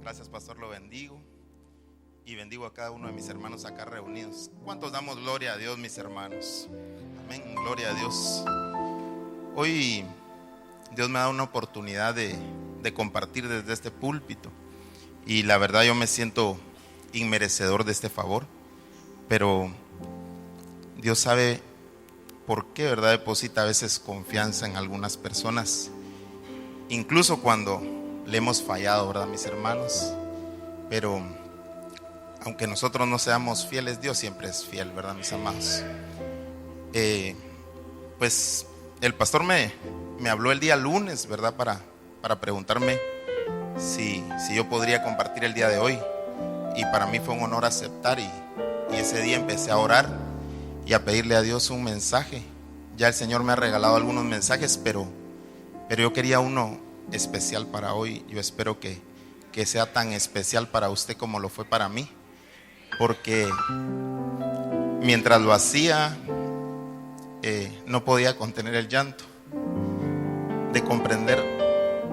Gracias, pastor, lo bendigo. Y bendigo a cada uno de mis hermanos acá reunidos. ¿Cuántos damos gloria a Dios, mis hermanos? Amén, gloria a Dios. Hoy Dios me da una oportunidad de compartir desde este púlpito. Y la verdad yo me siento inmerecedor de este favor. Pero Dios sabe por qué, ¿verdad? Deposita a veces confianza en algunas personas. Incluso cuando le hemos fallado, ¿verdad, mis hermanos? Pero aunque nosotros no seamos fieles, Dios siempre es fiel, ¿verdad, mis amados? Pues el pastor me habló el día lunes, ¿verdad? Para preguntarme si yo podría compartir el día de hoy. Y para mí fue un honor aceptar y ese día empecé a orar y a pedirle a Dios un mensaje. Ya el Señor me ha regalado algunos mensajes, pero yo quería uno especial para hoy. Yo espero que sea tan especial para usted como lo fue para mí, porque mientras lo hacía no podía contener el llanto de comprender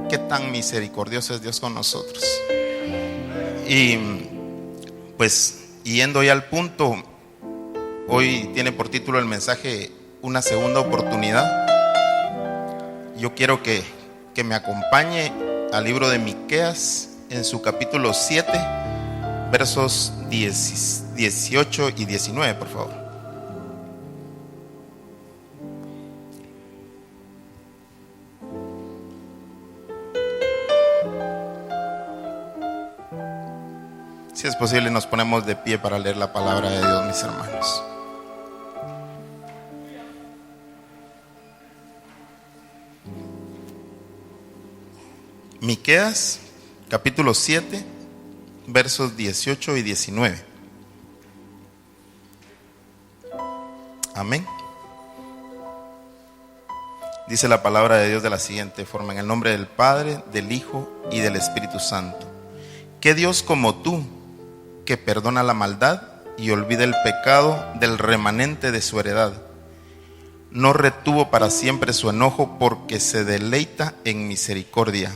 qué tan misericordioso es Dios con nosotros. Y pues yendo ya al punto, hoy tiene por título el mensaje Una segunda oportunidad. Yo quiero que me acompañe al libro de Miqueas en su capítulo 7, versos 18 y 19, por favor. Si es posible, nos ponemos de pie para leer la palabra de Dios, mis hermanos. Miqueas, capítulo 7, versos 18 y 19. Amén. Dice la palabra de Dios de la siguiente forma: en el nombre del Padre, del Hijo y del Espíritu Santo. ¿Qué Dios como tú, que perdona la maldad y olvida el pecado del remanente de su heredad? No retuvo para siempre su enojo, porque se deleita en misericordia.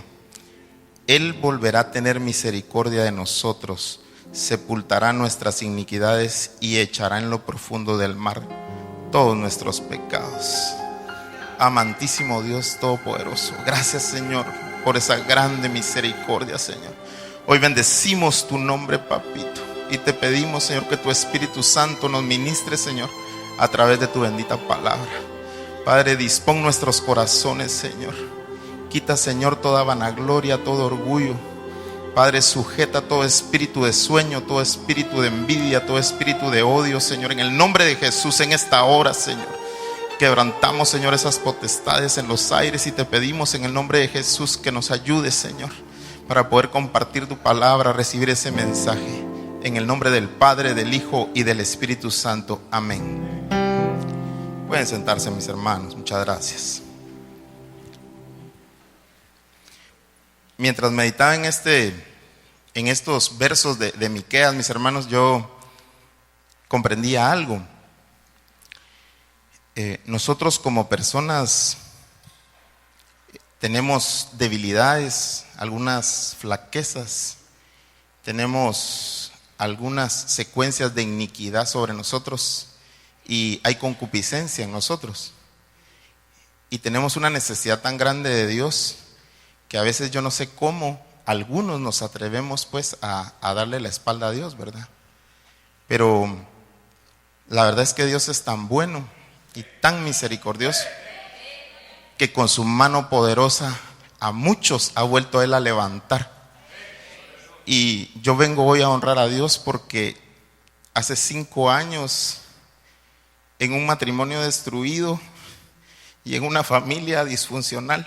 Él volverá a tener misericordia de nosotros, sepultará nuestras iniquidades y echará en lo profundo del mar todos nuestros pecados. Amantísimo Dios Todopoderoso, gracias, Señor, por esa grande misericordia, Señor. Hoy bendecimos tu nombre, papito, y te pedimos, Señor, que tu Espíritu Santo nos ministre, Señor, a través de tu bendita palabra. Padre, dispón nuestros corazones, Señor. Quita, Señor, toda vanagloria, todo orgullo. Padre, sujeta todo espíritu de sueño, todo espíritu de envidia, todo espíritu de odio, Señor. En el nombre de Jesús, en esta hora, Señor, quebrantamos, Señor, esas potestades en los aires y te pedimos en el nombre de Jesús que nos ayudes, Señor, para poder compartir tu palabra, recibir ese mensaje. En el nombre del Padre, del Hijo y del Espíritu Santo. Amén. Pueden sentarse, mis hermanos. Muchas gracias. Mientras meditaba en estos versos de Miqueas, mis hermanos, yo comprendía algo. Nosotros como personas tenemos debilidades, algunas flaquezas, tenemos algunas secuencias de iniquidad sobre nosotros y hay concupiscencia en nosotros. Y tenemos una necesidad tan grande de Dios que a veces yo no sé cómo algunos nos atrevemos pues a darle la espalda a Dios, ¿verdad? Pero la verdad es que Dios es tan bueno y tan misericordioso que con su mano poderosa a muchos ha vuelto Él a levantar. Y yo vengo hoy a honrar a Dios porque hace 5 años, en un matrimonio destruido y en una familia disfuncional,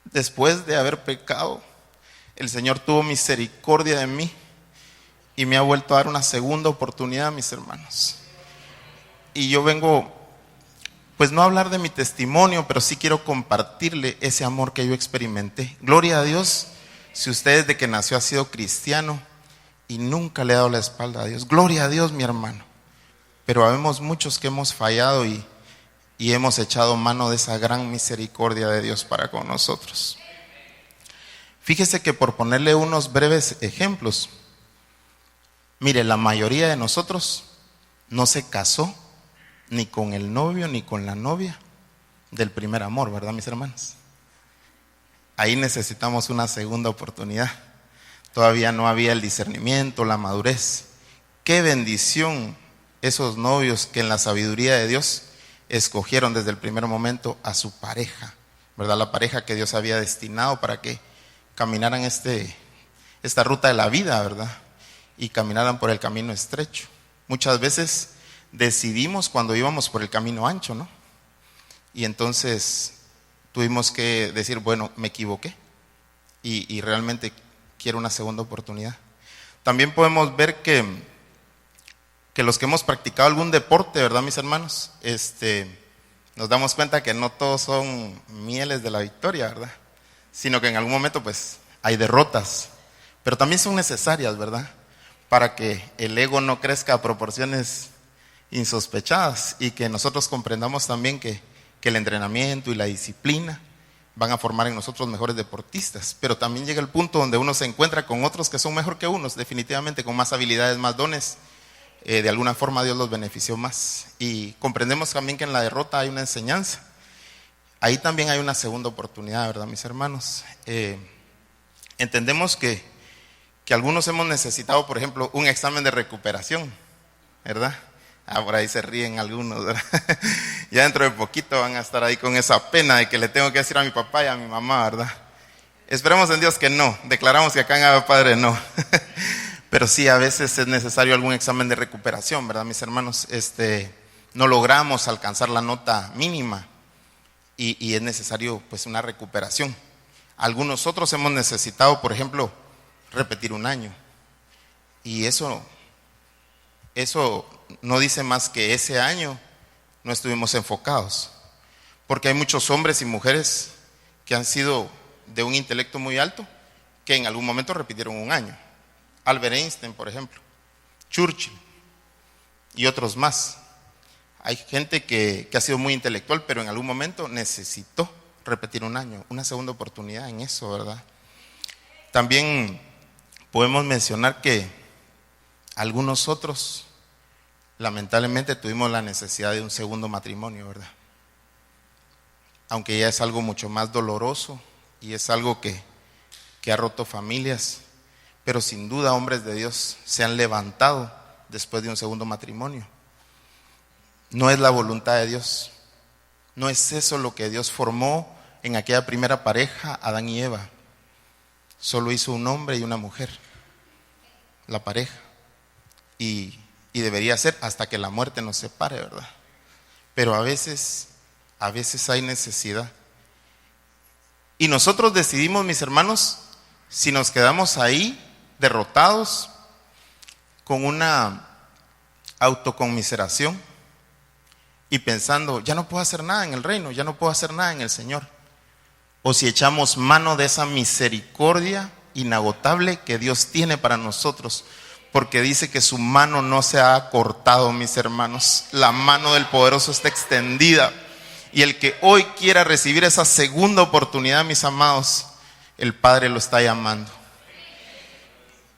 después de haber pecado, el Señor tuvo misericordia de mí y me ha vuelto a dar una segunda oportunidad, mis hermanos. Y yo vengo, pues no a hablar de mi testimonio, pero sí quiero compartirle ese amor que yo experimenté. Gloria a Dios si usted desde que nació ha sido cristiano y nunca le ha dado la espalda a Dios. Gloria a Dios, mi hermano. Pero habemos muchos que hemos fallado y hemos echado mano de esa gran misericordia de Dios para con nosotros. Fíjese que por ponerle unos breves ejemplos, mire, la mayoría de nosotros no se casó ni con el novio ni con la novia del primer amor, ¿verdad, mis hermanos? Ahí necesitamos una segunda oportunidad. Todavía no había el discernimiento, la madurez. Qué bendición esos novios que en la sabiduría de Dios escogieron desde el primer momento a su pareja, ¿verdad? La pareja que Dios había destinado para que caminaran esta ruta de la vida, ¿verdad? Y caminaran por el camino estrecho. Muchas veces decidimos cuando íbamos por el camino ancho, ¿no? Y entonces tuvimos que decir, bueno, me equivoqué y realmente quiero una segunda oportunidad. También podemos ver que los que hemos practicado algún deporte, ¿verdad, mis hermanos? Nos damos cuenta que no todos son mieles de la victoria, ¿verdad? Sino que en algún momento pues hay derrotas, pero también son necesarias, ¿verdad? Para que el ego no crezca a proporciones insospechadas y que nosotros comprendamos también que el entrenamiento y la disciplina van a formar en nosotros mejores deportistas, pero también llega el punto donde uno se encuentra con otros que son mejor que unos, definitivamente con más habilidades, más dones. De alguna forma Dios los benefició más y comprendemos también que en la derrota hay una enseñanza. Ahí también hay una segunda oportunidad, ¿verdad, mis hermanos? Entendemos que algunos hemos necesitado, por ejemplo, un examen de recuperación, ¿verdad? Por ahí se ríen algunos, ¿verdad? Ya dentro de poquito van a estar ahí con esa pena de que le tengo que decir a mi papá y a mi mamá, ¿verdad? Esperemos en Dios que no, declaramos que acá en Abba Padre no. Pero sí, a veces es necesario algún examen de recuperación, ¿verdad, mis hermanos? No logramos alcanzar la nota mínima y es necesario pues una recuperación. Algunos otros hemos necesitado, por ejemplo, repetir un año. Y eso no dice más que ese año no estuvimos enfocados. Porque hay muchos hombres y mujeres que han sido de un intelecto muy alto que en algún momento repitieron un año. Albert Einstein, por ejemplo, Churchill y otros más. Hay gente que ha sido muy intelectual, pero en algún momento necesitó repetir un año, una segunda oportunidad en eso, ¿verdad? También podemos mencionar que algunos otros, lamentablemente, tuvimos la necesidad de un segundo matrimonio, ¿verdad? Aunque ya es algo mucho más doloroso y es algo que ha roto familias. Pero sin duda hombres de Dios se han levantado después de un segundo matrimonio. No es la voluntad de Dios. No es eso lo que Dios formó en aquella primera pareja, Adán y Eva. Solo hizo un hombre y una mujer, la pareja. Y debería ser hasta que la muerte nos separe, ¿verdad? Pero a veces hay necesidad. Y nosotros decidimos, mis hermanos, si nos quedamos ahí derrotados, con una autoconmiseración y pensando, ya no puedo hacer nada en el reino, ya no puedo hacer nada en el Señor. O si echamos mano de esa misericordia inagotable que Dios tiene para nosotros, porque dice que su mano no se ha cortado, mis hermanos. La mano del poderoso está extendida. Y el que hoy quiera recibir esa segunda oportunidad, mis amados, el Padre lo está llamando.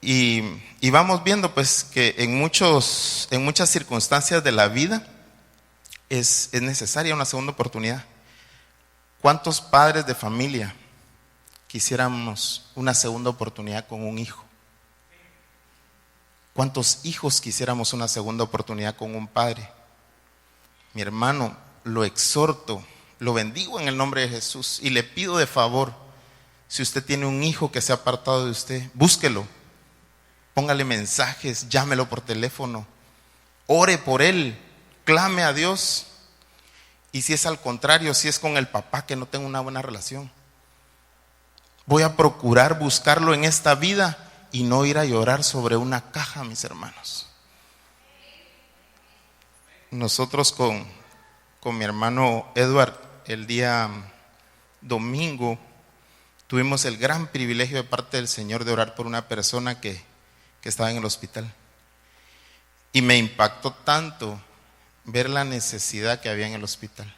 Y vamos viendo pues que en muchas circunstancias de la vida es necesaria una segunda oportunidad. ¿Cuántos padres de familia quisiéramos una segunda oportunidad con un hijo? ¿Cuántos hijos quisiéramos una segunda oportunidad con un padre? Mi hermano, lo exhorto, lo bendigo en el nombre de Jesús y le pido de favor, si usted tiene un hijo que se ha apartado de usted, búsquelo. Póngale mensajes, llámelo por teléfono, ore por él, clame a Dios. Y si es al contrario, si es con el papá que no tengo una buena relación, voy a procurar buscarlo en esta vida y no ir a llorar sobre una caja, mis hermanos. Nosotros con mi hermano Edward el día domingo tuvimos el gran privilegio de parte del Señor de orar por una persona que estaba en el hospital. Y me impactó tanto ver la necesidad que había en el hospital.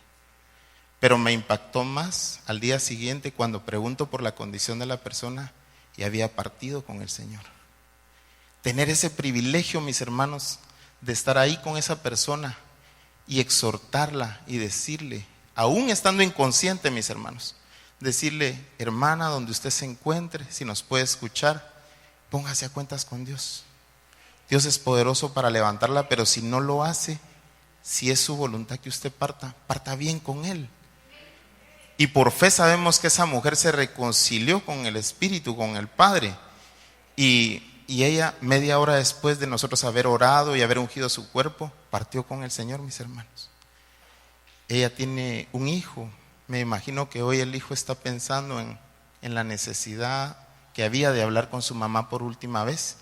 Pero me impactó más al día siguiente cuando pregunto por la condición de la persona y había partido con el Señor. Tener ese privilegio, mis hermanos, de estar ahí con esa persona y exhortarla y decirle, aún estando inconsciente, mis hermanos, decirle: hermana, donde usted se encuentre, si nos puede escuchar, póngase a cuentas con Dios. Dios es poderoso para levantarla, pero si no lo hace, si es su voluntad que usted parta bien con Él. Y por fe sabemos que esa mujer se reconcilió con el Espíritu, con el Padre. Y ella, media hora después de nosotros haber orado y haber ungido su cuerpo, partió con el Señor, mis hermanos. Ella tiene un hijo. Me imagino que hoy el hijo está pensando en la necesidad que había de hablar con su mamá por última vez.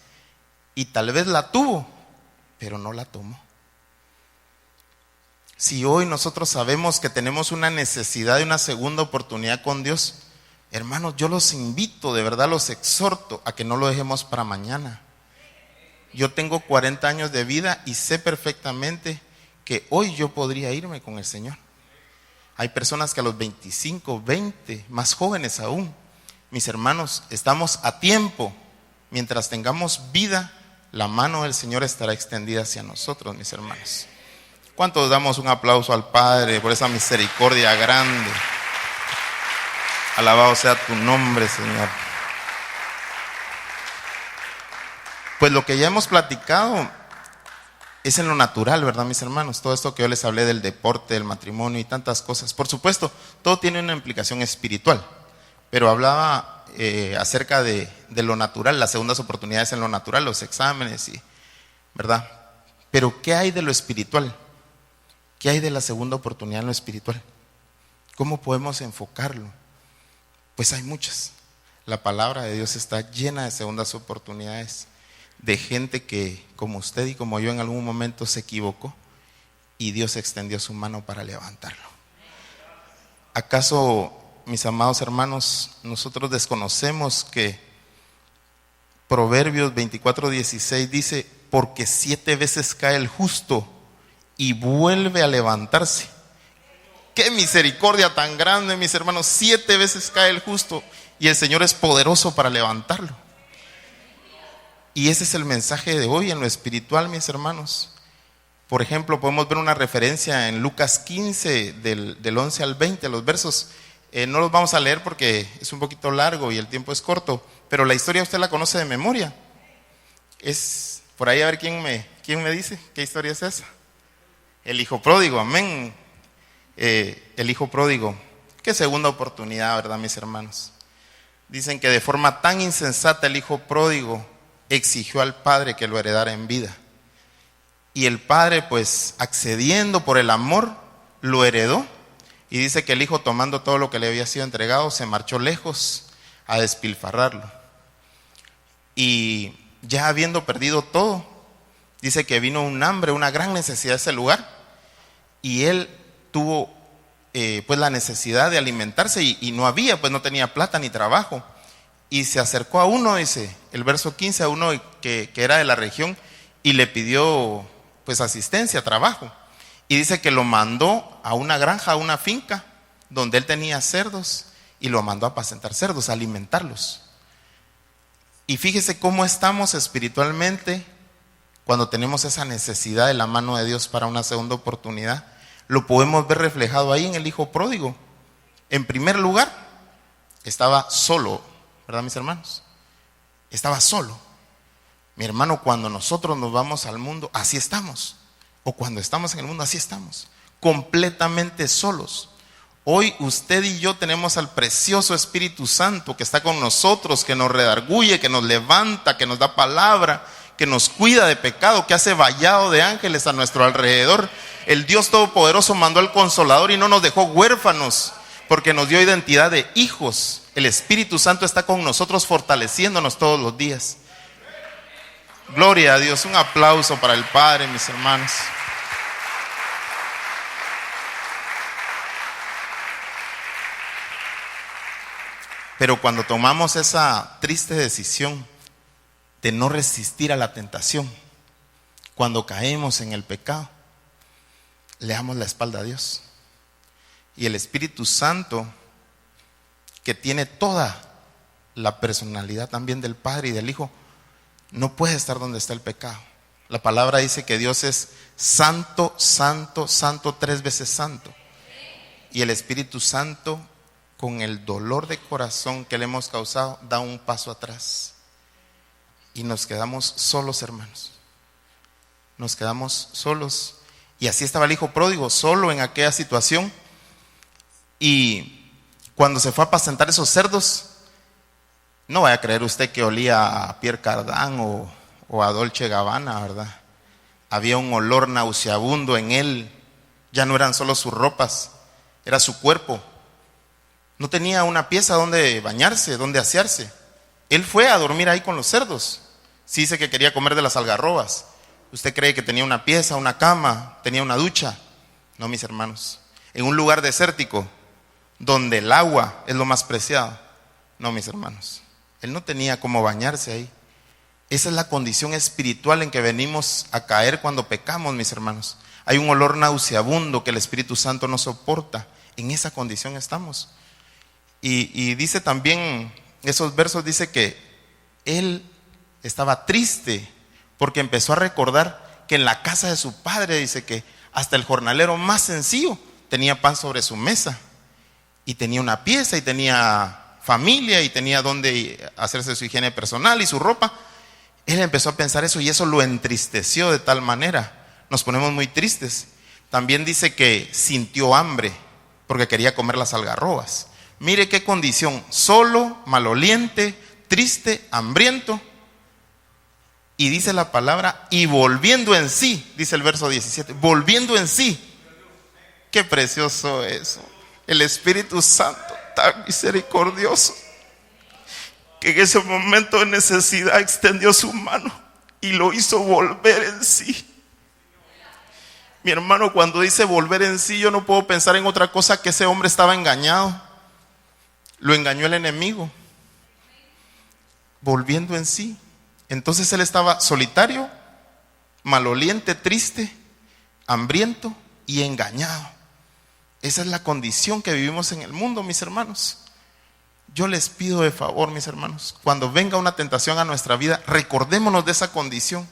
Y tal vez la tuvo, pero no la tomó. Si hoy nosotros sabemos que tenemos una necesidad de una segunda oportunidad con Dios, hermanos, yo los invito, de verdad los exhorto a que no lo dejemos para mañana. Yo tengo 40 años de vida y sé perfectamente que hoy yo podría irme con el Señor. Hay personas que a los 25, 20, más jóvenes aún. Mis hermanos, estamos a tiempo. Mientras tengamos vida, la mano del Señor estará extendida hacia nosotros, mis hermanos. ¿Cuántos damos un aplauso al Padre por esa misericordia grande? Alabado sea tu nombre, Señor. Pues lo que ya hemos platicado es en lo natural, ¿verdad, mis hermanos? Todo esto que yo les hablé del deporte, del matrimonio y tantas cosas. Por supuesto, todo tiene una implicación espiritual, pero hablaba acerca de lo natural, las segundas oportunidades en lo natural, los exámenes, ¿verdad? Pero ¿qué hay de lo espiritual? ¿Qué hay de la segunda oportunidad en lo espiritual? ¿Cómo podemos enfocarlo? Pues hay muchas. La palabra de Dios está llena de segundas oportunidades, de gente que, como usted y como yo, en algún momento se equivocó y Dios extendió su mano para levantarlo. ¿Acaso, mis amados hermanos, nosotros desconocemos que Proverbios 24:16 dice: porque 7 veces cae el justo y vuelve a levantarse? ¡Qué misericordia tan grande, mis hermanos! 7 veces cae el justo y el Señor es poderoso para levantarlo. Y ese es el mensaje de hoy en lo espiritual, mis hermanos. Por ejemplo, podemos ver una referencia en Lucas 15, del 11 al 20, los versos. No los vamos a leer porque es un poquito largo y el tiempo es corto, pero la historia usted la conoce de memoria. Es por ahí, a ver quién me dice qué historia es esa. El hijo pródigo, amén. El hijo pródigo. Qué segunda oportunidad, ¿verdad, mis hermanos? Dicen que de forma tan insensata el hijo pródigo exigió al padre que lo heredara en vida. Y el padre, pues, accediendo por el amor, lo heredó. Y dice que el hijo, tomando todo lo que le había sido entregado, se marchó lejos a despilfarrarlo. Y ya habiendo perdido todo, dice que vino un hambre, una gran necesidad de ese lugar. Y él tuvo pues la necesidad de alimentarse y no había, pues no tenía plata ni trabajo. Y se acercó a uno, dice el verso 15, a uno que era de la región y le pidió pues asistencia, trabajo. Y dice que lo mandó a una granja, a una finca donde él tenía cerdos y lo mandó a apacentar cerdos, a alimentarlos. Y fíjese cómo estamos espiritualmente cuando tenemos esa necesidad de la mano de Dios para una segunda oportunidad. Lo podemos ver reflejado ahí en el hijo pródigo. En primer lugar, estaba solo, ¿verdad, mis hermanos? Estaba solo. Mi hermano, cuando nosotros nos vamos al mundo, así estamos. O cuando estamos en el mundo, así estamos. Completamente solos. Hoy usted y yo tenemos al precioso Espíritu Santo que está con nosotros, que nos redarguye, que nos levanta, que nos da palabra, que nos cuida de pecado, que hace vallado de ángeles a nuestro alrededor. El Dios Todopoderoso mandó al Consolador y no nos dejó huérfanos, porque nos dio identidad de hijos. El Espíritu Santo está con nosotros, fortaleciéndonos todos los días. Gloria a Dios. Un aplauso para el Padre, mis hermanos. Pero cuando tomamos esa triste decisión de no resistir a la tentación, cuando caemos en el pecado, le damos la espalda a Dios. Y el Espíritu Santo, que tiene toda la personalidad también del Padre y del Hijo, no puede estar donde está el pecado. La palabra dice que Dios es santo, santo, santo, 3 veces santo. Y el Espíritu Santo, con el dolor de corazón que le hemos causado, da un paso atrás. Y nos quedamos solos, hermanos. Nos quedamos solos. Y así estaba el hijo pródigo, solo en aquella situación. Y cuando se fue a apacentar esos cerdos, no vaya a creer usted que olía a Pierre Cardin o a Dolce Gabbana, ¿verdad? Había un olor nauseabundo en él. Ya no eran solo sus ropas, era su cuerpo. No tenía una pieza donde bañarse, donde asearse. Él fue a dormir ahí con los cerdos. Sí, dice que quería comer de las algarrobas. ¿Usted cree que tenía una pieza, una cama, tenía una ducha? No, mis hermanos. En un lugar desértico, donde el agua es lo más preciado. No, mis hermanos. Él no tenía cómo bañarse ahí. Esa es la condición espiritual en que venimos a caer cuando pecamos, mis hermanos. Hay un olor nauseabundo que el Espíritu Santo no soporta. En esa condición estamos. Y dice también, esos versos dice que él estaba triste porque empezó a recordar que en la casa de su padre, dice que hasta el jornalero más sencillo tenía pan sobre su mesa y tenía una pieza y tenía familia y tenía donde hacerse su higiene personal y su ropa. Él empezó a pensar eso y eso lo entristeció de tal manera. Nos ponemos muy tristes. También dice que sintió hambre porque quería comer las algarrobas. Mire qué condición, solo, maloliente, triste, hambriento. Y dice la palabra, y volviendo en sí, dice el verso 17, volviendo en sí. Qué precioso eso. El Espíritu Santo, tan misericordioso, que en ese momento de necesidad extendió su mano y lo hizo volver en sí. Mi hermano, cuando dice volver en sí, yo no puedo pensar en otra cosa que ese hombre estaba engañado. Lo engañó el enemigo, volviendo en sí. Entonces él estaba solitario, maloliente, triste, hambriento y engañado. Esa es la condición que vivimos en el mundo, mis hermanos. Yo les pido de favor, mis hermanos, cuando venga una tentación a nuestra vida, recordémonos de esa condición.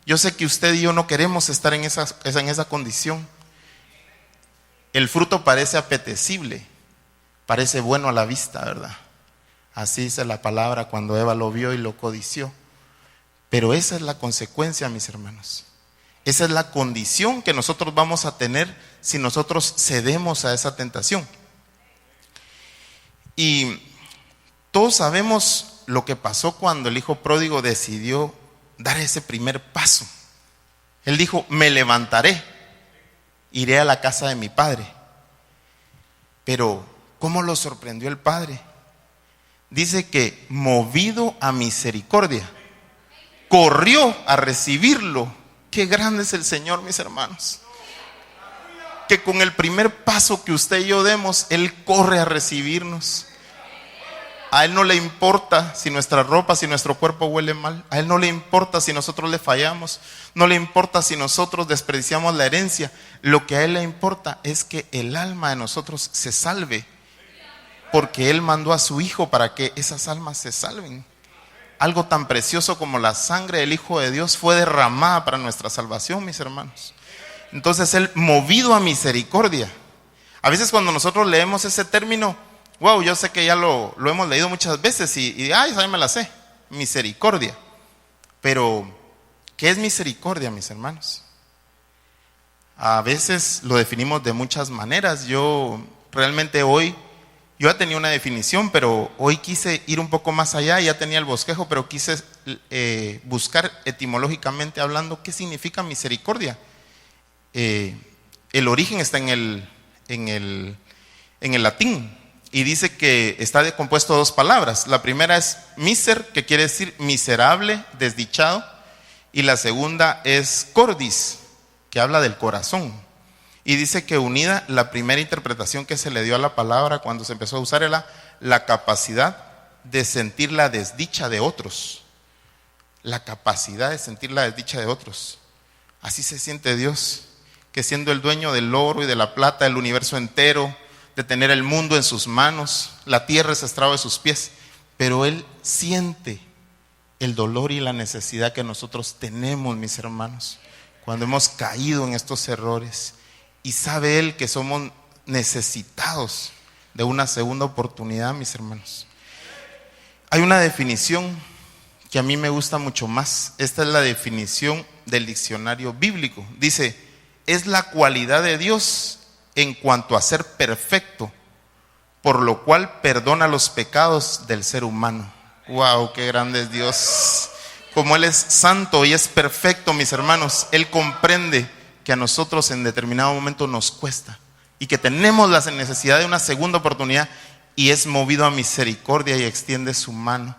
Yo sé que usted y yo no queremos estar en esa condición. El fruto parece apetecible, parece bueno a la vista, ¿verdad? Así dice la palabra cuando Eva lo vio y lo codició. Pero esa es la consecuencia, mis hermanos. Esa es la condición que nosotros vamos a tener si nosotros cedemos a esa tentación. Y todos sabemos lo que pasó cuando el hijo pródigo decidió dar ese primer paso. Él dijo, me levantaré, iré a la casa de mi padre. Pero ¿cómo lo sorprendió el padre? Dice que movido a misericordia, corrió a recibirlo. Qué grande es el Señor, mis hermanos. Que con el primer paso que usted y yo demos, Él corre a recibirnos. A Él no le importa si nuestra ropa, si nuestro cuerpo huele mal. A Él no le importa si nosotros le fallamos. No le importa si nosotros despreciamos la herencia. Lo que a Él le importa es que el alma de nosotros se salve. Porque Él mandó a su Hijo para que esas almas se salven. Algo tan precioso como la sangre del Hijo de Dios fue derramada para nuestra salvación, mis hermanos. Entonces Él, movido a misericordia. A veces cuando nosotros leemos ese término, wow, yo sé que ya lo hemos leído muchas veces y esa me la sé, misericordia. Pero, ¿qué es misericordia, mis hermanos? A veces lo definimos de muchas maneras. Yo ya tenía una definición, pero hoy quise ir un poco más allá. Ya tenía el bosquejo, pero quise buscar etimológicamente hablando qué significa misericordia. El origen está en el latín y dice que está compuesto de 2 palabras. La primera es miser, que quiere decir miserable, desdichado, y la segunda es cordis, que habla del corazón. Y dice que unida, la primera interpretación que se le dio a la palabra cuando se empezó a usar era la capacidad de sentir la desdicha de otros. La capacidad de sentir la desdicha de otros. Así se siente Dios, que siendo el dueño del oro y de la plata, del universo entero, de tener el mundo en sus manos, la tierra es estrado de sus pies, pero Él siente el dolor y la necesidad que nosotros tenemos, mis hermanos, cuando hemos caído en estos errores. Y sabe Él que somos necesitados de una segunda oportunidad, mis hermanos. Hay una definición que a mí me gusta mucho más. Esta es la definición del diccionario bíblico. Dice: es la cualidad de Dios en cuanto a ser perfecto, por lo cual perdona los pecados del ser humano. ¡Wow! ¡Qué grande es Dios! Como Él es santo y es perfecto, mis hermanos, Él comprende que a nosotros en determinado momento nos cuesta y que tenemos la necesidad de una segunda oportunidad, y es movido a misericordia y extiende su mano.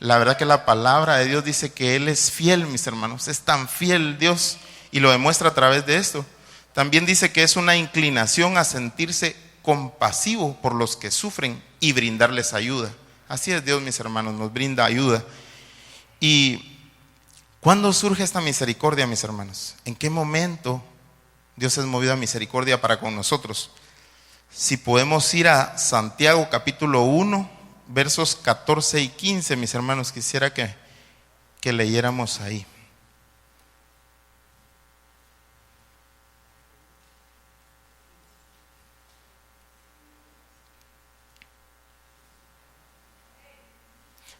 La verdad que la palabra de Dios dice que Él es fiel, mis hermanos. Es tan fiel Dios y lo demuestra a través de esto. También dice que es una inclinación a sentirse compasivo por los que sufren y brindarles ayuda. Así es Dios, mis hermanos, nos brinda ayuda. ¿Y cuándo surge esta misericordia, mis hermanos? ¿En qué momento Dios es movido a misericordia para con nosotros? Si podemos ir a Santiago capítulo 1, versos 14 y 15, mis hermanos, quisiera que leyéramos ahí.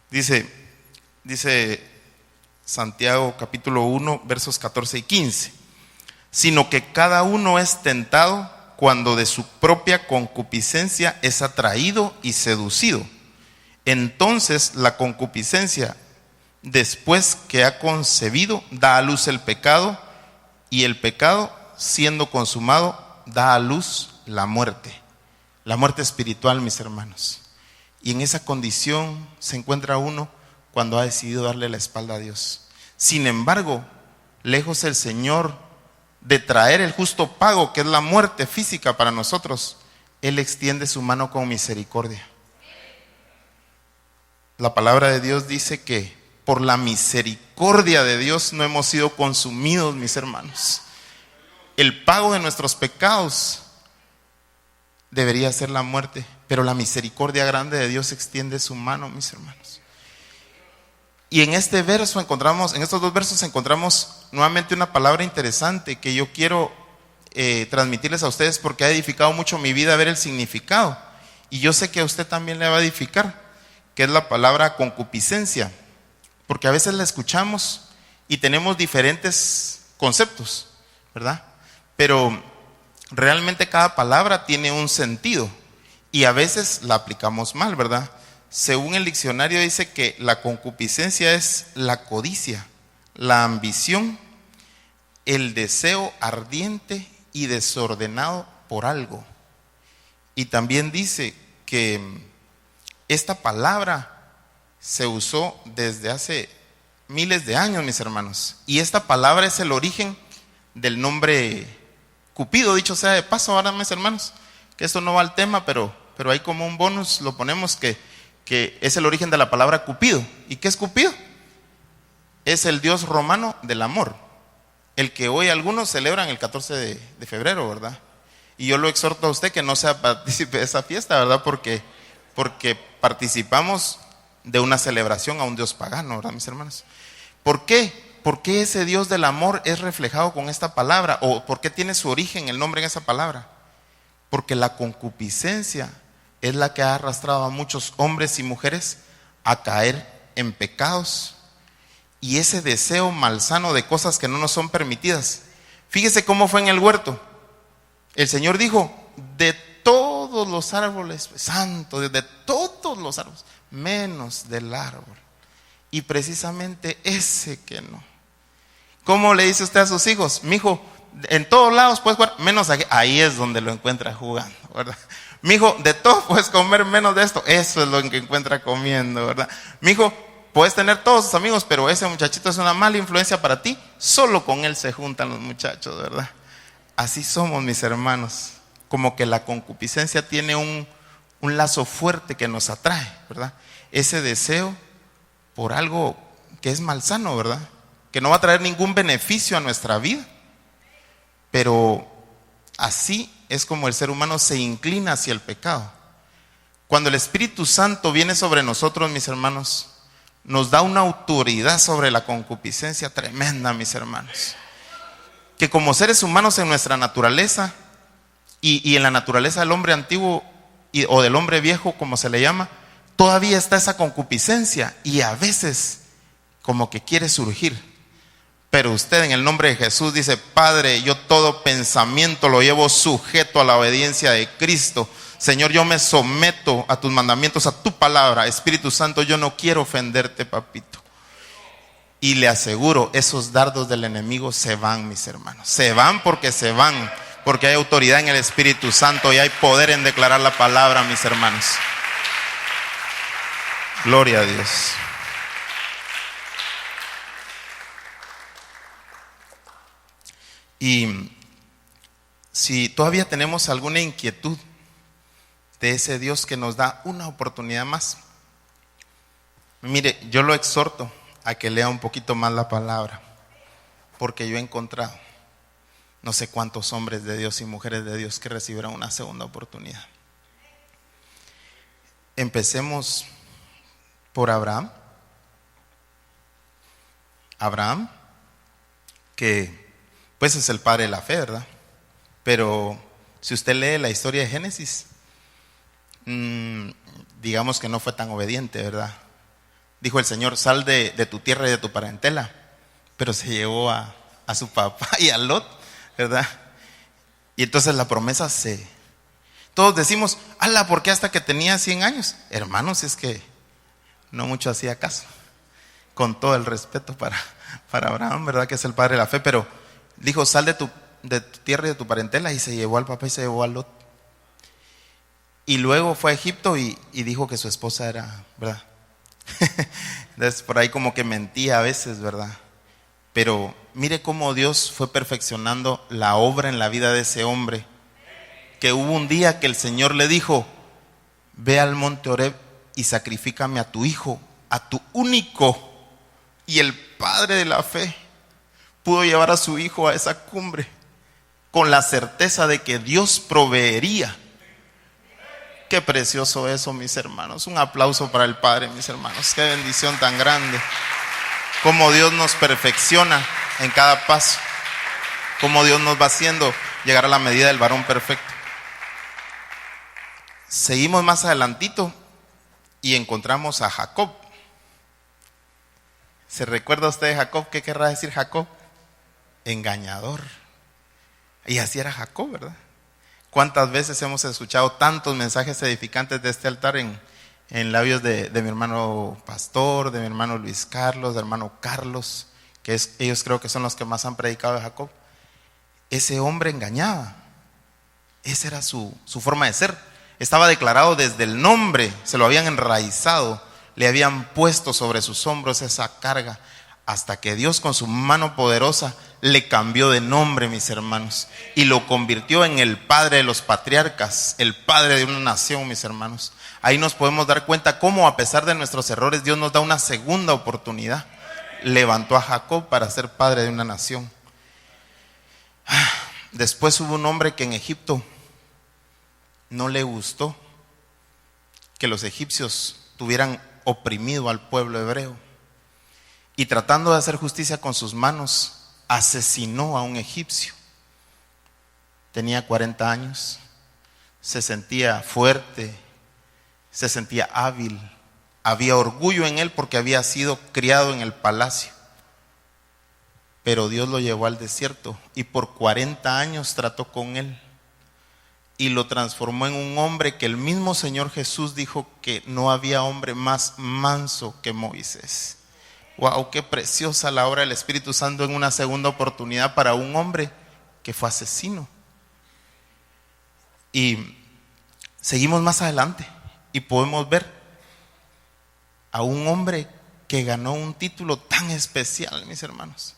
Dice Santiago capítulo 1, versos 14 y 15. Sino que cada uno es tentado cuando de su propia concupiscencia es atraído y seducido. Entonces la concupiscencia, después que ha concebido, da a luz el pecado, y el pecado, siendo consumado, da a luz la muerte espiritual, mis hermanos. Y en esa condición se encuentra uno cuando ha decidido darle la espalda a Dios. Sin embargo, lejos el Señor de traer el justo pago, que es la muerte física para nosotros, Él extiende su mano con misericordia. La palabra de Dios dice que por la misericordia de Dios no hemos sido consumidos, mis hermanos. El pago de nuestros pecados debería ser la muerte, pero la misericordia grande de Dios extiende su mano, mis hermanos. Y en este verso en estos dos versos encontramos nuevamente una palabra interesante que yo quiero transmitirles a ustedes, porque ha edificado mucho mi vida ver el significado, y yo sé que a usted también le va a edificar, que es la palabra concupiscencia, porque a veces la escuchamos y tenemos diferentes conceptos, ¿verdad? Pero realmente cada palabra tiene un sentido y a veces la aplicamos mal, ¿verdad? Según el diccionario dice que la concupiscencia es la codicia, la ambición, el deseo ardiente y desordenado por algo. Y también dice que esta palabra se usó desde hace miles de años, mis hermanos. Y esta palabra es el origen del nombre Cupido, dicho sea de paso, ahora, mis hermanos, que esto no va al tema, pero ahí como un bonus lo ponemos, que es el origen de la palabra Cupido. ¿Y qué es Cupido? Es el dios romano del amor, el que hoy algunos celebran el 14 de febrero, ¿verdad? Y yo lo exhorto a usted que no sea partícipe de esa fiesta, ¿verdad? Porque participamos de una celebración a un dios pagano, ¿verdad, mis hermanos? ¿Por qué? ¿Por qué ese Dios del amor es reflejado con esta palabra? ¿O por qué tiene su origen el nombre en esa palabra? Porque la concupiscencia es la que ha arrastrado a muchos hombres y mujeres a caer en pecados, y ese deseo malsano de cosas que no nos son permitidas. Fíjese cómo fue en el huerto. El Señor dijo: de todos los árboles, santo, de todos los árboles, menos del árbol. Y precisamente ese que no. ¿Cómo le dice usted a sus hijos? Mijo, en todos lados puedes jugar, menos aquí. Ahí es donde lo encuentra jugando, ¿verdad? Mijo, de todo puedes comer menos de esto. Eso es lo que encuentra comiendo, ¿verdad? Mijo, puedes tener todos sus amigos, pero ese muchachito es una mala influencia para ti. Solo con él se juntan los muchachos, ¿verdad? Así somos, mis hermanos. Como que la concupiscencia tiene un lazo fuerte que nos atrae, ¿verdad? Ese deseo por algo que es malsano, ¿verdad? Que no va a traer ningún beneficio a nuestra vida. Pero así es como el ser humano se inclina hacia el pecado. Cuando el Espíritu Santo viene sobre nosotros, mis hermanos, nos da una autoridad sobre la concupiscencia tremenda, mis hermanos. Que como seres humanos en nuestra naturaleza y en la naturaleza del hombre antiguo o del hombre viejo, como se le llama, todavía está esa concupiscencia y a veces como que quiere surgir. Pero usted en el nombre de Jesús dice: Padre, yo todo pensamiento lo llevo sujeto a la obediencia de Cristo. Señor, yo me someto a tus mandamientos, a tu palabra. Espíritu Santo, yo no quiero ofenderte, papito. Y le aseguro, esos dardos del enemigo se van, mis hermanos. Se van, porque hay autoridad en el Espíritu Santo y hay poder en declarar la palabra, mis hermanos. Gloria a Dios. Y si todavía tenemos alguna inquietud de ese Dios que nos da una oportunidad más, mire, yo lo exhorto a que lea un poquito más la palabra, porque yo he encontrado no sé cuántos hombres de Dios y mujeres de Dios que recibieron una segunda oportunidad. Empecemos por Abraham. Abraham, que pues es el padre de la fe, ¿verdad? Pero si usted lee la historia de Génesis, digamos que no fue tan obediente, ¿verdad? Dijo el Señor: sal de tu tierra y de tu parentela, pero se llevó a su papá y a Lot, ¿verdad? Y entonces la promesa todos decimos: ala, ¿por qué hasta que tenía 100 años? Hermanos, es que no mucho hacía caso, con todo el respeto para Abraham, ¿verdad? Que es el padre de la fe, pero dijo: sal de tu tierra y de tu parentela, y se llevó al papá y se llevó a Lot. Y luego fue a Egipto y dijo que su esposa era, ¿verdad? Entonces por ahí como que mentía a veces, ¿verdad? Pero mire cómo Dios fue perfeccionando la obra en la vida de ese hombre, que hubo un día que el Señor le dijo: ve al monte Horeb y sacrifícame a tu hijo, a tu único. Y el padre de la fe pudo llevar a su hijo a esa cumbre con la certeza de que Dios proveería. Qué precioso eso, mis hermanos. Un aplauso para el Padre, mis hermanos. Qué bendición tan grande. Cómo Dios nos perfecciona en cada paso. Cómo Dios nos va haciendo llegar a la medida del varón perfecto. Seguimos más adelantito y encontramos a Jacob. ¿Se recuerda usted de Jacob? ¿Qué querrá decir Jacob? Engañador. Y así era Jacob, ¿verdad? ¿Cuántas veces hemos escuchado tantos mensajes edificantes de este altar en labios de mi hermano pastor, de mi hermano Luis Carlos, de hermano Carlos, ellos creo que son los que más han predicado de Jacob? Ese hombre engañaba. Esa era su forma de ser. Estaba declarado desde el nombre, se lo habían enraizado, le habían puesto sobre sus hombros esa carga, hasta que Dios con su mano poderosa le cambió de nombre, mis hermanos, y lo convirtió en el padre de los patriarcas, el padre de una nación, mis hermanos. Ahí nos podemos dar cuenta cómo, a pesar de nuestros errores, Dios nos da una segunda oportunidad. Levantó a Jacob para ser padre de una nación. Después hubo un hombre que en Egipto no le gustó que los egipcios tuvieran oprimido al pueblo hebreo, y tratando de hacer justicia con sus manos, asesinó a un egipcio. Tenía 40 años, se sentía fuerte, se sentía hábil, había orgullo en él porque había sido criado en el palacio. Pero Dios lo llevó al desierto y por 40 años trató con él y lo transformó en un hombre que el mismo Señor Jesús dijo que no había hombre más manso que Moisés. Wow, qué preciosa la obra del Espíritu Santo en una segunda oportunidad para un hombre que fue asesino. Y seguimos más adelante y podemos ver a un hombre que ganó un título tan especial, mis hermanos.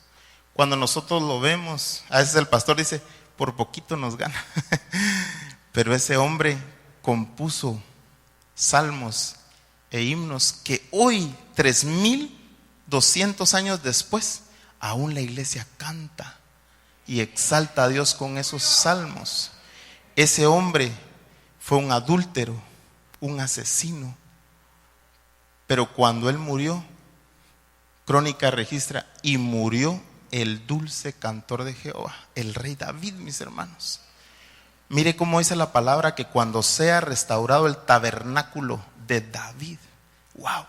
Cuando nosotros lo vemos, a veces el pastor dice: por poquito nos gana. Pero ese hombre compuso salmos e himnos que hoy, 3200 años después, aún la iglesia canta y exalta a Dios con esos salmos. Ese hombre fue un adúltero, un asesino. Pero cuando él murió, Crónica registra, y murió el dulce cantor de Jehová, el rey David, mis hermanos. Mire cómo dice la palabra que cuando sea restaurado el tabernáculo de David, wow,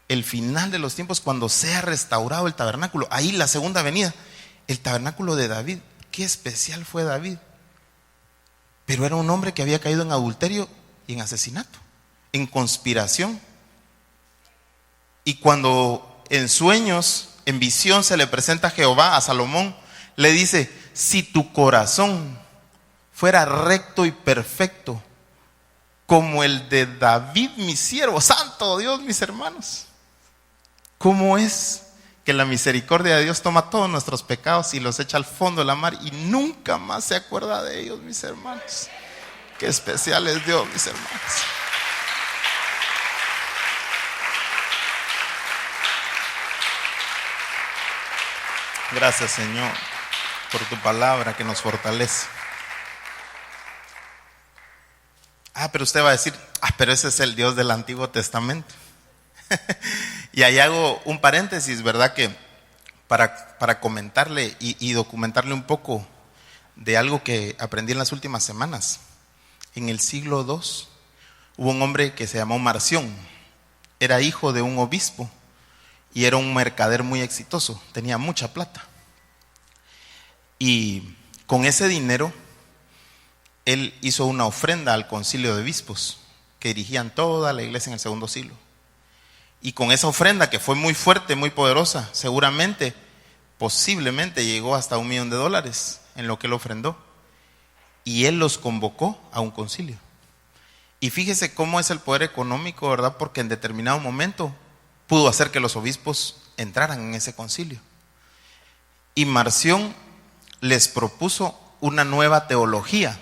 el final de los tiempos, cuando sea restaurado el tabernáculo, ahí la segunda venida, el tabernáculo de David. Qué especial fue David. Pero era un hombre que había caído en adulterio y en asesinato, en conspiración. Y cuando en sueños, en visión, se le presenta a Jehová, a Salomón, le dice: si tu corazón fuera recto y perfecto como el de David, mi siervo, santo Dios, mis hermanos. ¿Cómo es que la misericordia de Dios toma todos nuestros pecados y los echa al fondo de la mar y nunca más se acuerda de ellos, mis hermanos? Qué especial es Dios, mis hermanos. Gracias, Señor, por tu palabra que nos fortalece. Pero usted va a decir: pero ese es el Dios del Antiguo Testamento. Y ahí hago un paréntesis, ¿verdad? Que para comentarle y documentarle un poco de algo que aprendí en las últimas semanas. En el siglo II hubo un hombre que se llamó Marción. Era hijo de un obispo y era un mercader muy exitoso, tenía mucha plata. Y con ese dinero él hizo una ofrenda al concilio de obispos que dirigían toda la iglesia en el segundo siglo. Y con esa ofrenda, que fue muy fuerte, muy poderosa, seguramente, posiblemente llegó hasta $1,000,000 en lo que él ofrendó. Y él los convocó a un concilio. Y fíjese cómo es el poder económico, ¿verdad? Porque en determinado momento pudo hacer que los obispos entraran en ese concilio. Y Marción les propuso una nueva teología.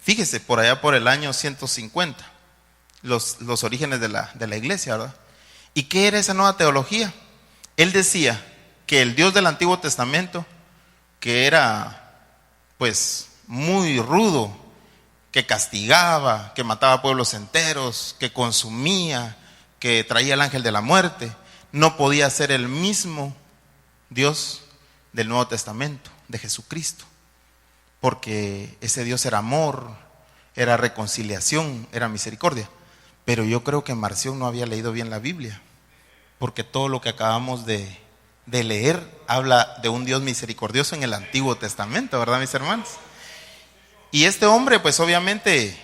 Fíjese, por allá por el año 150, los orígenes de la iglesia, ¿verdad? ¿Y qué era esa nueva teología? Él decía que el Dios del Antiguo Testamento, que era pues muy rudo, que castigaba, que mataba pueblos enteros, que consumía, que traía el ángel de la muerte, no podía ser el mismo Dios del Nuevo Testamento, de Jesucristo, porque ese Dios era amor, era reconciliación, era misericordia. Pero yo creo que Marción no había leído bien la Biblia, porque todo lo que acabamos de leer habla de un Dios misericordioso en el Antiguo Testamento, ¿verdad, mis hermanos? Y este hombre, pues obviamente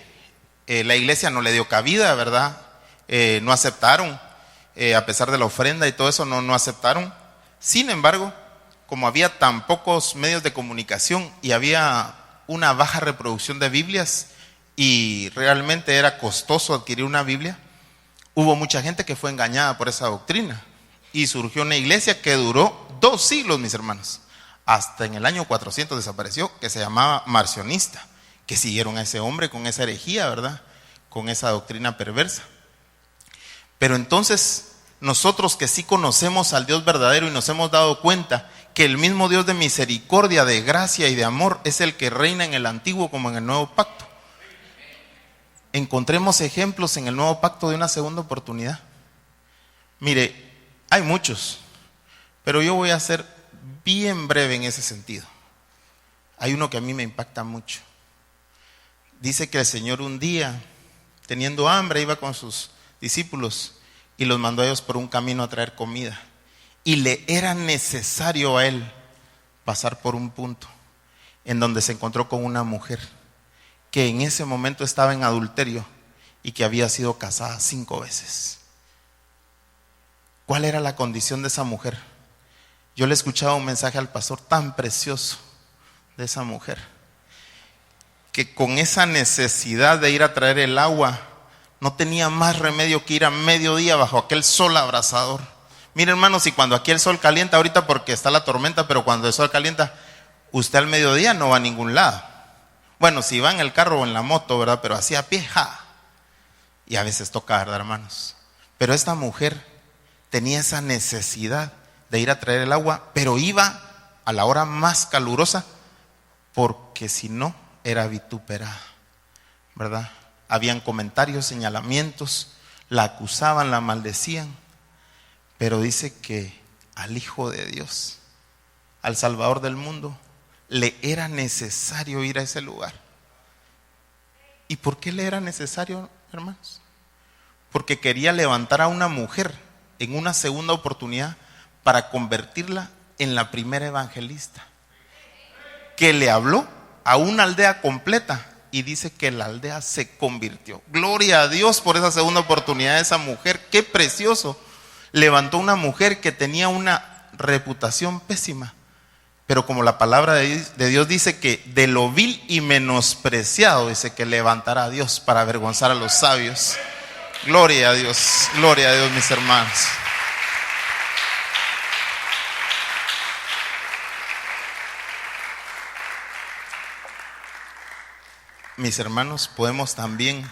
la iglesia no le dio cabida, ¿verdad? No aceptaron, a pesar de la ofrenda y todo eso, no aceptaron. Sin embargo, como había tan pocos medios de comunicación y había una baja reproducción de Biblias, y realmente era costoso adquirir una Biblia, hubo mucha gente que fue engañada por esa doctrina y surgió una iglesia que duró 2 siglos, mis hermanos, hasta en el año 400 desapareció, que se llamaba marcionista, que siguieron a ese hombre con esa herejía, ¿verdad? Con esa doctrina perversa. Pero entonces nosotros que sí conocemos al Dios verdadero y nos hemos dado cuenta que el mismo Dios de misericordia, de gracia y de amor es el que reina en el Antiguo como en el Nuevo Pacto, encontremos ejemplos en el Nuevo Pacto de una segunda oportunidad. Mire, hay muchos, pero yo voy a ser bien breve en ese sentido. Hay uno que a mí me impacta mucho. Dice que el Señor un día, teniendo hambre, iba con sus discípulos y los mandó a ellos por un camino a traer comida. Y le era necesario a él pasar por un punto en donde se encontró con una mujer que en ese momento estaba en adulterio y que había sido casada 5 veces. ¿Cuál era la condición de esa mujer? Yo le escuchaba un mensaje al pastor tan precioso de esa mujer, que con esa necesidad de ir a traer el agua, no tenía más remedio que ir a mediodía bajo aquel sol abrasador. Mire, hermanos, y cuando aquí el sol calienta, ahorita porque está la tormenta, pero cuando el sol calienta, usted al mediodía no va a ningún lado. Bueno, si va en el carro o en la moto, ¿verdad? Pero así a pie, ¡ja! Y a veces toca, ¿verdad, hermanos? Pero esta mujer tenía esa necesidad de ir a traer el agua, pero iba a la hora más calurosa, porque si no, era vituperada, ¿verdad? habían comentarios, señalamientos, la acusaban, la maldecían, pero dice que al Hijo de Dios, al Salvador del mundo, le era necesario ir a ese lugar. ¿Y por qué le era necesario, hermanos? Porque quería levantar a una mujer en una segunda oportunidad para convertirla en la primera evangelista, que le habló a una aldea completa y dice que la aldea se convirtió. Gloria a Dios por esa segunda oportunidad de esa mujer. Qué precioso. Levantó una mujer que tenía una reputación pésima, pero como la palabra de Dios dice que de lo vil y menospreciado, dice que levantará a Dios para avergonzar a los sabios. Gloria a Dios, mis hermanos. Mis hermanos, podemos también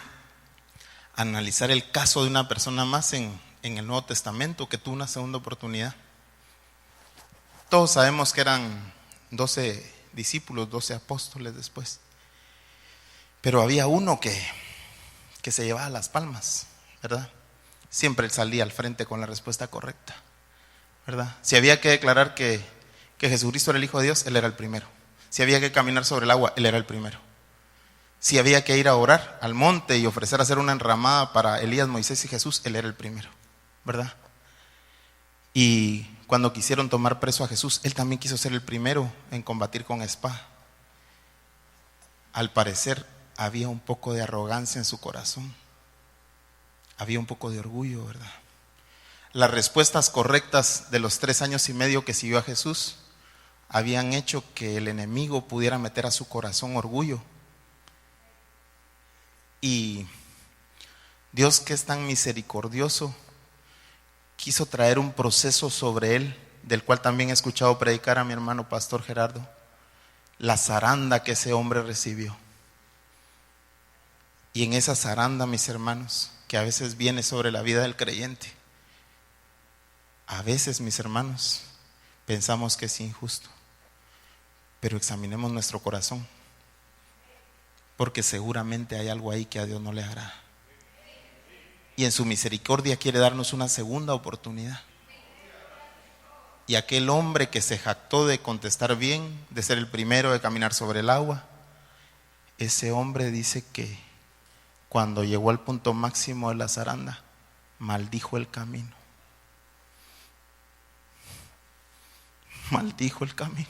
analizar el caso de una persona más en el Nuevo Testamento que tuvo una segunda oportunidad. Todos sabemos que eran 12 discípulos, 12 apóstoles después. Pero había uno que se llevaba las palmas, ¿verdad? Siempre él salía al frente con la respuesta correcta, ¿verdad? Si había que declarar que Jesucristo era el Hijo de Dios, él era el primero. Si había que caminar sobre el agua, él era el primero. Si había que ir a orar al monte y ofrecer hacer una enramada para Elías, Moisés y Jesús, él era el primero, ¿verdad? Y cuando quisieron tomar preso a Jesús, él también quiso ser el primero en combatir con espada. Al parecer había un poco de arrogancia en su corazón, había un poco de orgullo, ¿verdad? Las respuestas correctas de los 3 años y medio que siguió a Jesús habían hecho que el enemigo pudiera meter a su corazón orgullo. Y Dios, que es tan misericordioso, quiso traer un proceso sobre él, del cual también he escuchado predicar a mi hermano pastor Gerardo, la zaranda que ese hombre recibió. Y en esa zaranda, mis hermanos, que a veces viene sobre la vida del creyente, a veces, mis hermanos, pensamos que es injusto, pero examinemos nuestro corazón, porque seguramente hay algo ahí que a Dios no le hará. Y en su misericordia quiere darnos una segunda oportunidad. Y aquel hombre que se jactó de contestar bien, de ser el primero, de caminar sobre el agua, ese hombre dice que cuando llegó al punto máximo de la zaranda, maldijo el camino. Maldijo el camino.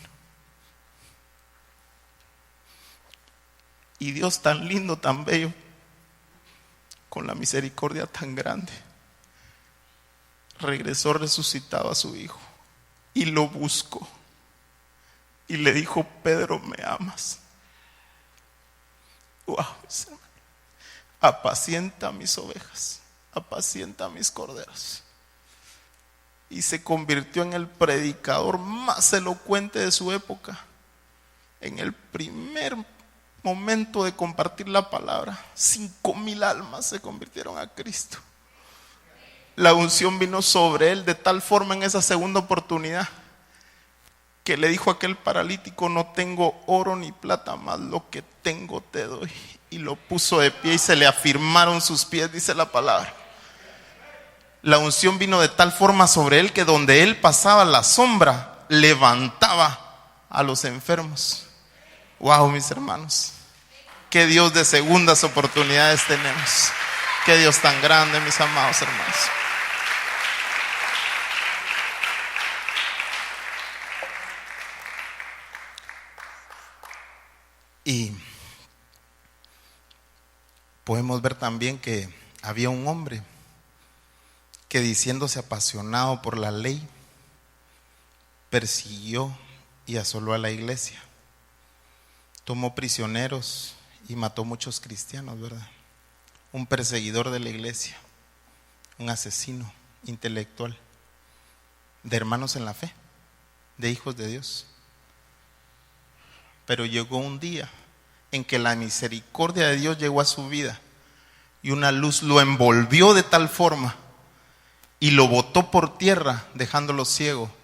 Y Dios tan lindo, tan bello, con la misericordia tan grande, regresó resucitado a su hijo y lo buscó y le dijo: Pedro, ¿me amas? Wow, apacienta mis ovejas, apacienta mis corderos. Y se convirtió en el predicador más elocuente de su época. En el primer momento de compartir la palabra, 5,000 almas se convirtieron a Cristo. La unción vino sobre él de tal forma en esa segunda oportunidad que le dijo a aquel paralítico: no tengo oro ni plata, mas lo que tengo te doy. Y lo puso de pie y se le afirmaron sus pies, dice la palabra. La unción vino de tal forma sobre él que donde él pasaba, la sombra levantaba a los enfermos. Wow, mis hermanos, qué Dios de segundas oportunidades tenemos. Qué Dios tan grande, mis amados hermanos. Y podemos ver también que había un hombre que, diciéndose apasionado por la ley, persiguió y asoló a la iglesia. Tomó prisioneros y mató muchos cristianos, ¿verdad? Un perseguidor de la iglesia, un asesino intelectual, de hermanos en la fe, de hijos de Dios. Pero llegó un día en que la misericordia de Dios llegó a su vida y una luz lo envolvió de tal forma y lo botó por tierra, dejándolo ciego.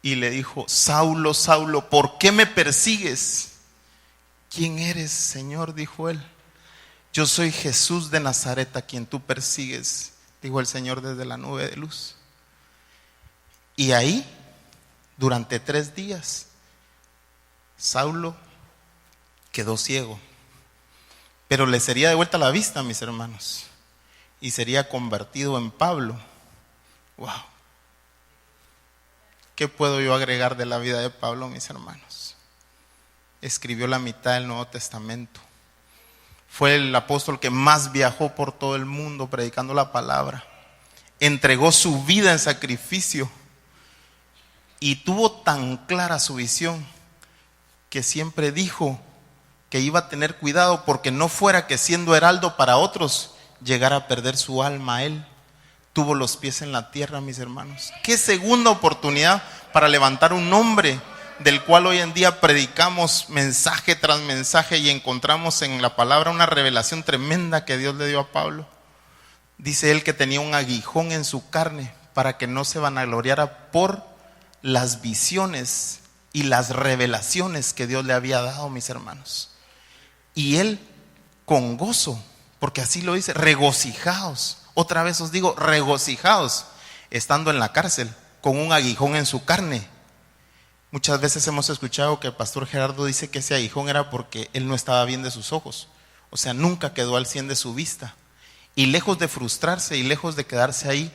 Y le dijo: Saulo, Saulo, ¿por qué me persigues? ¿Quién eres, Señor?, dijo él. Yo soy Jesús de Nazaret a quien tú persigues, dijo el Señor desde la nube de luz. Y ahí, durante 3 días, Saulo quedó ciego, pero le sería de vuelta la vista, mis hermanos, y sería convertido en Pablo. Wow. ¿Qué puedo yo agregar de la vida de Pablo, mis hermanos? Escribió la mitad del Nuevo Testamento. Fue el apóstol que más viajó por todo el mundo predicando la palabra. Entregó su vida en sacrificio y tuvo tan clara su visión que siempre dijo que iba a tener cuidado porque no fuera que siendo heraldo para otros llegara a perder su alma a él. Tuvo los pies en la tierra, mis hermanos. Qué segunda oportunidad para levantar un nombre del cual hoy en día predicamos mensaje tras mensaje y encontramos en la palabra una revelación tremenda que Dios le dio a Pablo. Dice él que tenía un aguijón en su carne para que no se vanagloriara por las visiones y las revelaciones que Dios le había dado, mis hermanos. Y él con gozo, porque así lo dice, regocijaos. Otra vez os digo, regocijaos, estando en la cárcel, con un aguijón en su carne. Muchas veces hemos escuchado que el pastor Gerardo dice que ese aguijón era porque él no estaba bien de sus ojos. O sea, nunca quedó al 100 de su vista. Y lejos de frustrarse y lejos de quedarse ahí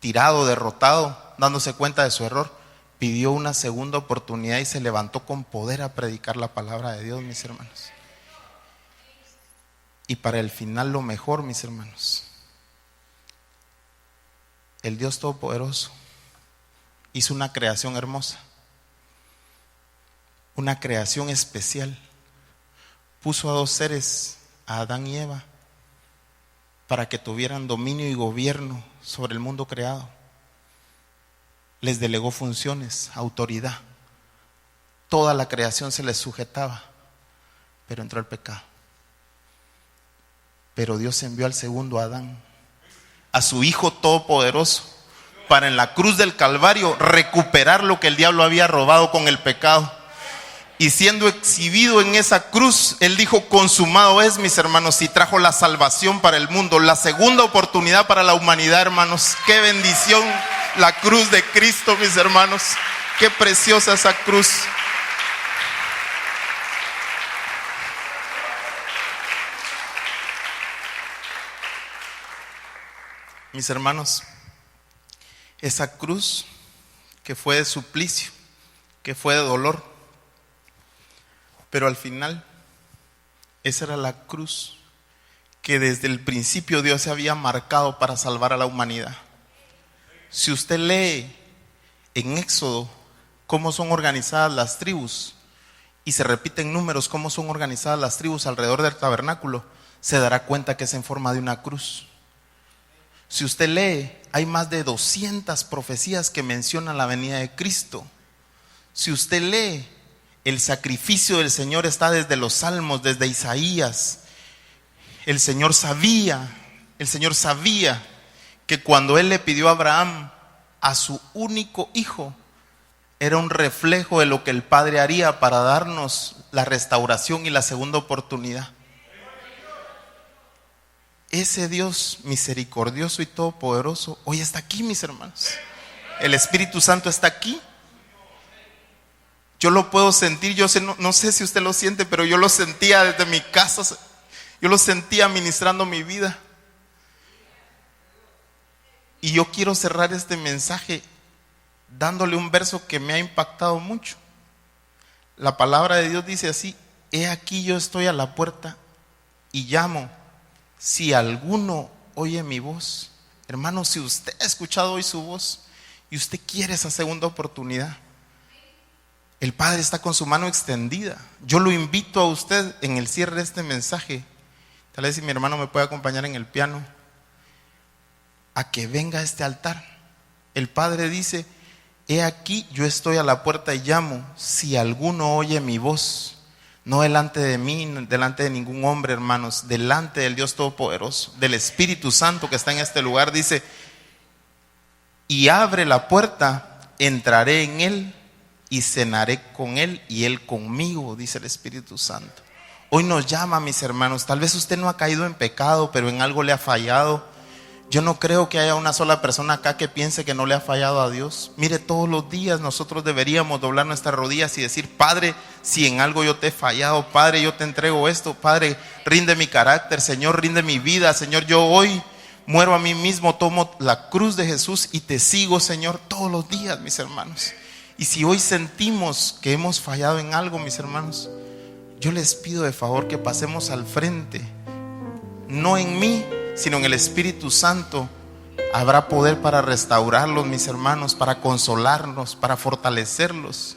tirado, derrotado, dándose cuenta de su error, pidió una segunda oportunidad y se levantó con poder a predicar la palabra de Dios, mis hermanos. Y para el final lo mejor, mis hermanos. El Dios Todopoderoso hizo una creación hermosa, una creación especial. Puso a 2 seres, a Adán y Eva, para que tuvieran dominio y gobierno sobre el mundo creado. Les delegó funciones, autoridad. Toda la creación se les sujetaba, pero entró el pecado. Pero Dios envió al segundo Adán, a su Hijo Todopoderoso, para en la cruz del Calvario recuperar lo que el diablo había robado con el pecado. Y siendo exhibido en esa cruz, él dijo: consumado es, mis hermanos, y trajo la salvación para el mundo, la segunda oportunidad para la humanidad, hermanos. Qué bendición la cruz de Cristo, mis hermanos. Qué preciosa esa cruz. Mis hermanos, esa cruz que fue de suplicio, que fue de dolor, pero al final esa era la cruz que desde el principio Dios se había marcado para salvar a la humanidad. Si usted lee en Éxodo cómo son organizadas las tribus y se repiten números cómo son organizadas las tribus alrededor del tabernáculo, se dará cuenta que es en forma de una cruz. Si usted lee, hay más de 200 profecías que mencionan la venida de Cristo. Si usted lee, el sacrificio del Señor está desde los Salmos, desde Isaías. El Señor sabía que cuando Él le pidió a Abraham a su único hijo, era un reflejo de lo que el Padre haría para darnos la restauración y la segunda oportunidad. Ese Dios misericordioso y todopoderoso hoy está aquí, mis hermanos. El Espíritu Santo está aquí. Yo lo puedo sentir, no sé si usted lo siente, pero yo lo sentía desde mi casa. Yo lo sentía ministrando mi vida. Y yo quiero cerrar este mensaje dándole un verso que me ha impactado mucho. La palabra de Dios dice así: he aquí yo estoy a la puerta y llamo. Si alguno oye mi voz. Hermano, si usted ha escuchado hoy su voz y usted quiere esa segunda oportunidad, el Padre está con su mano extendida. Yo lo invito a usted en el cierre de este mensaje, tal vez si mi hermano me puede acompañar en el piano, a que venga a este altar. El Padre dice: he aquí yo estoy a la puerta y llamo. Si alguno oye mi voz. No delante de mí, delante de ningún hombre, hermanos, delante del Dios Todopoderoso, del Espíritu Santo que está en este lugar. Dice: y abre la puerta, entraré en él y cenaré con él y él conmigo, dice el Espíritu Santo. Hoy nos llama, mis hermanos. Tal vez usted no ha caído en pecado, pero en algo le ha fallado. Yo no creo que haya una sola persona acá que piense que no le ha fallado a Dios. Mire, todos los días nosotros deberíamos doblar nuestras rodillas y decir: Padre, si en algo yo te he fallado, Padre, yo te entrego esto. Padre, rinde mi carácter, Señor, rinde mi vida. Señor, yo hoy muero a mí mismo, tomo la cruz de Jesús y te sigo, Señor, todos los días, mis hermanos. Y si hoy sentimos que hemos fallado en algo, mis hermanos, yo les pido de favor que pasemos al frente. No en mí, sino en el Espíritu Santo. Habrá poder para restaurarlos, mis hermanos, para consolarnos, para fortalecerlos.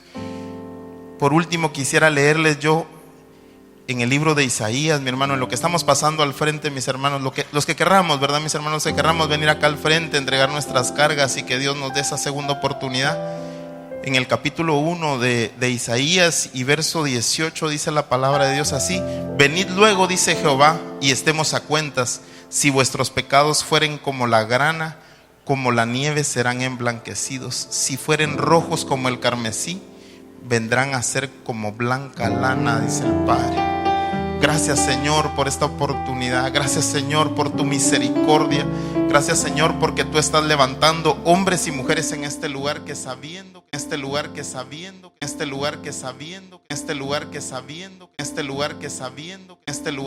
Por último, quisiera leerles yo en el libro de Isaías, mi hermano, en lo que estamos pasando al frente, mis hermanos, los que querramos, ¿verdad, mis hermanos? Que querramos venir acá al frente, entregar nuestras cargas y que Dios nos dé esa segunda oportunidad. En el capítulo 1 de Isaías y verso 18 dice la palabra de Dios así: venid luego, dice Jehová, y estemos a cuentas. Si vuestros pecados fueren como la grana, como la nieve serán emblanquecidos. Si fueren rojos como el carmesí, vendrán a ser como blanca lana, dice el Padre. Gracias, Señor, por esta oportunidad. Gracias, Señor, por tu misericordia. Gracias, Señor, porque tú estás levantando hombres y mujeres en este lugar que sabiendo, en este lugar que sabiendo, en este lugar que sabiendo, en este lugar que sabiendo, en este lugar que sabiendo, en este lugar